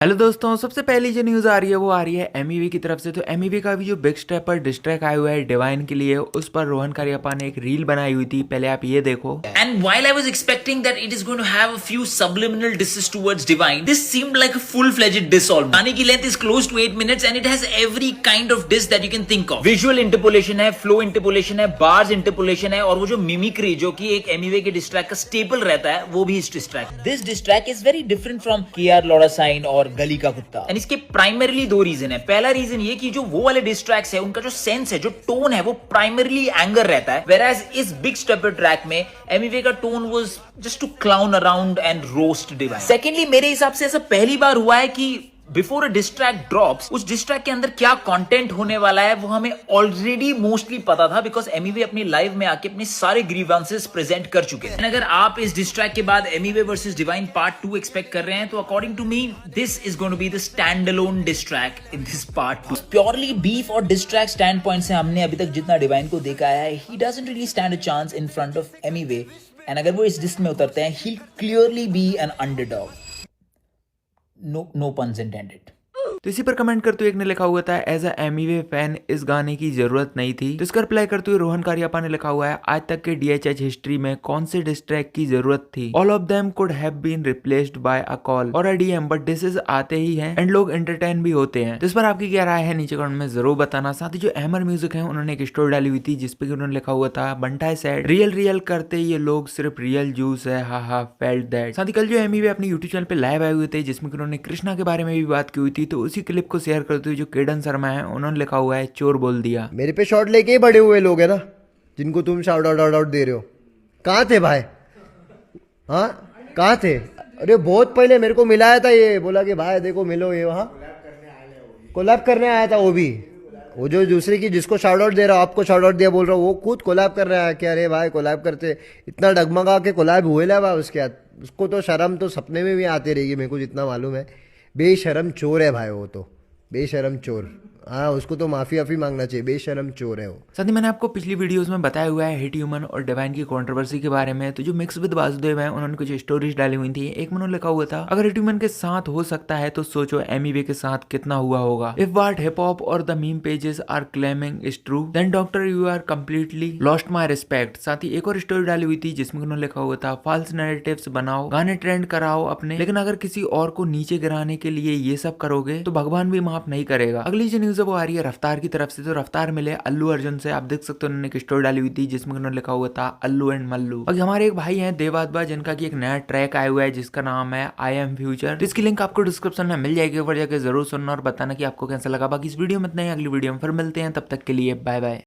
Hello दोस्तों, सबसे पहली जो न्यूज़ आ रही है वो आ रही है एमईवी की तरफ से। तो एमईवी का भी जो बिग स्टेप पर डिस्ट्रैक आया हुआ है डिवाइन के लिए, उस पर रोहन कारियापा ने एक रील बनाई हुई थी। पहले आप ये देखो। And while I was expecting that it is going to have a few subliminal disses towards Divine, this seemed like a full-fledged diss almost. गाने की length is close to 8 minutes and it has every kind of diss that you can think of. Visual interpolation है, flow interpolation है, bars interpolation है, और वो जो mimicry जो कि एक MV के diss track का staple रहता है, वो भी इस diss track. This diss track is very different from KR Lora Sign और गली का कुत्ता। And इसके प्राइमरली दो रीजन है। पहला रीजन ये कि जो वो वाले डिस ट्रैक्स है उनका जो सेंस है, जो टोन है, वो प्राइमरली एंगर रहता है, whereas इस बिग स्टेपर ट्रैक में एमवी का tone was just to clown around and roast Divine. Secondly मेरे हिसाब से ऐसा पहली बार हुआ है कि बिफोर अ डिस्ट्रैक ड्रॉप्स, उस डिस्ट्रैक के अंदर क्या कंटेंट होने वाला है वो हमें ऑलरेडी मोस्टली पता था, बिकॉज एमईवे अपनी लाइव में आके अपने सारे ग्रीवेंसेस प्रेजेंट कर चुके हैं। अगर आप इस डिस्ट्रैक के बाद Emiway versus Divine part 2 expect कर रहे हैं, तो according to me this is going to be the stand alone diss track in this part 2। Purely beef और डिस्ट्रैक स्टैंड पॉइंट से हमने अभी तक जितना डिवाइन को देखा है, he doesn't really stand a chance in front of Emiway, and अगर वो इस डिस्क में उतरते हैं, he clearly be an underdog. No puns intended. तो इसी पर कमेंट करते हुए एक ने लिखा हुआ था, एज अ एमईवे फैन इस गाने की जरूरत नहीं थी। तो इसका रिप्लाई करते हुए रोहन कारियापा ने लिखा हुआ है, आज तक के डीएचएच हिस्ट्री में कौन से डिस्ट्रैक की जरूरत थी? All of them could have been replaced by a call और अ डीएम, बट डिसेस आते ही हैं एंड लोग एंटरटेन भी होते हैं। तो इस पर आपकी क्या राय है नीचे कमेंट में जरूर बताना। साथ ही जो अहमर म्यूजिक है, उन्होंने एक स्टोरी डाली हुई थी जिसपे कि उन्होंने लिखा हुआ था, बंटा सैड रियल रियल करते ये लोग, सिर्फ रियल जूस है, हा हा फेल्ट दैट। साथ ही कल जो एमईवे अपने यूट्यूब चैनल पे लाइव आए हुए थे जिसमें उन्होंने कृष्णा के बारे में भी बात की हुई थी। तो उसी क्लिप को शेयर करते हुए जो केडन शर्मा है, उन्होंने लिखा हुआ है, चोर बोल दिया। मेरे पे शॉट लेके ही बड़े हुए लोग हैं ना, जिनको तुम शाउट आउट दे रहे हो। कहाँ थे भाई? हाँ, कहाँ थे? अरे बहुत पहले मेरे को मिलाया था, ये बोला कि भाई देखो मिलो, ये वहाँ कोलैब करने आया था। वो भी वो जो दूसरे की जिसको शाउट आउट दे रहा हूँ, आपको शाउट आउट दिया बोल रहा हूँ, वो खुद कोलैब कर रहा है। क्या अरे भाई कोलैब करते इतना डगमगा के कोलैब हुए ला भाई, उसके बाद उसको तो शर्म तो सपने में भी आती रहेगी, मेरे को जितना मालूम है। बेशरम चोर है भाई, वो तो बेशरम चोर। हाँ, उसको तो माफी वाफी मांगना चाहिए, बेशरम चोर है वो। साथ ही मैंने आपको पिछली वीडियोस में बताया हुआ है हिट ह्यूमन और डिवाइन की कंट्रोवर्सी के बारे में। तो जो मिक्स विद वासुदेव है, उन्होंने कुछ स्टोरीज डाली हुई थी। एक में उन्होंने लिखा हुआ था, अगर हिट ह्यूमन के साथ हो सकता है तो सोचो एमईवे के साथ कितना हुआ होगा। इफ व्हाट हिप हॉप और the meme pages are claiming is true, then doctor you are completely lost my respect. साथ ही एक और स्टोरी डाली हुई थी जिसमें उन्होंने लिखा हुआ था, फॉल्स नैरेटिव्स बनाओ, गाने ट्रेंड कराओ अपने, लेकिन अगर किसी और को नीचे गिराने के लिए ये सब करोगे तो भगवान भी माफ नहीं करेगा। अगली जो न्यूज है वो आ रही है रफ्तार की तरफ से। तो रफ्तार मिले अल्लू अर्जुन से। आप देख सकते हो उन्होंने एक स्टोरी डाली हुई थी जिसमें उन्होंने लिखा हुआ था, अल्लू एंड मल्लू। और हमारे एक भाई हैं देवादबा, जिनका की एक नया ट्रैक आया हुआ है जिसका नाम है आई एम फ्यूचर। तो इसकी लिंक आपको डिस्क्रिप्शन में मिल जाएगी, ऊपर जाकर जरूर सुनना और बताना कि आपको कैसा लगा। बाकी इस वीडियो में इतना ही, अगली वीडियो में फिर मिलते हैं, तब तक के लिए बाय बाय।